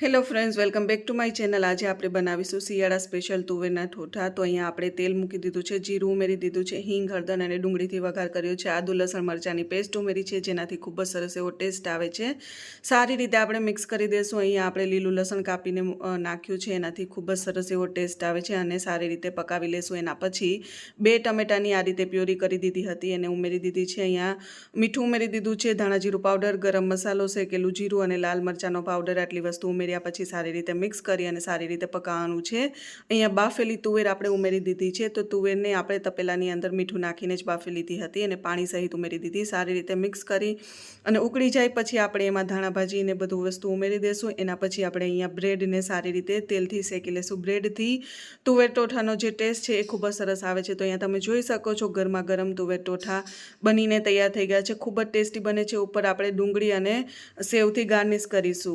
Hello friends, welcome back to my channel. આજે આપણે બનાવીશું શિયાળા સ્પેશિયલ તુવેરના ઠોઠા। તો અહીંયા આપણે તેલ મૂકી દીધું છે, જીરું ઉમેરી દીધું છે, હિંગ, હળદર અને ડુંગળીથી વઘાર કર્યો છે, આદુ લસણ મરચાંની પેસ્ટ ઉમેરી છે, જેનાથી ખૂબ જ સરસ એવો ટેસ્ટ આવે છે। સારી રીતે આપણે મિક્સ કરી દઈશું। અહીંયા આપણે લીલું લસણ કાપીને નાખ્યું છે, એનાથી ખૂબ જ સરસ એવો ટેસ્ટ આવે છે અને સારી રીતે પકાવી લેશું। એના પછી 2 ટમેટાની આ રીતે પ્યોરી કરી દીધી હતી એને ઉમેરી દીધી છે। અહીંયા મીઠું ઉમેરી દીધું છે, ધાણા જીરું પાવડર, ગરમ મસાલો, શેકેલું જીરું અને લાલ મરચાંનો પાવડર, આટલી વસ્તુ ઉમેર્યા પછી સારી રીતે મિક્સ કરી અને સારી રીતે પકાવવાનું છે। અહીંયા બાફેલી તુવેર આપણે ઉમેરી દીધી છે। તો તુવેરને આપણે તપેલાની અંદર મીઠું નાખીને જ બાફી લીધી હતી અને પાણી સહિત ઉમેરી દીધી। સારી રીતે મિક્સ કરી અને ઉકળી જાય પછી આપણે એમાં ધાણા ભાજી ને બધું વસ્તુ ઉમેરી દઈશું। એના પછી આપણે અહીંયા બ્રેડને સારી રીતે તેલથી શેકી લેશું। બ્રેડથી તુવેર ટોઠાનો જે ટેસ્ટ છે એ ખૂબ જ સરસ આવે છે। તો અહીંયા તમે જોઈ શકો છો ગરમા ગરમ તુવેર ટોઠા બનીને તૈયાર થઈ ગયા છે। ખૂબ જ ટેસ્ટી બને છે। ઉપર આપણે ડુંગળી અને સેવથી ગાર્નિશ કરીશું।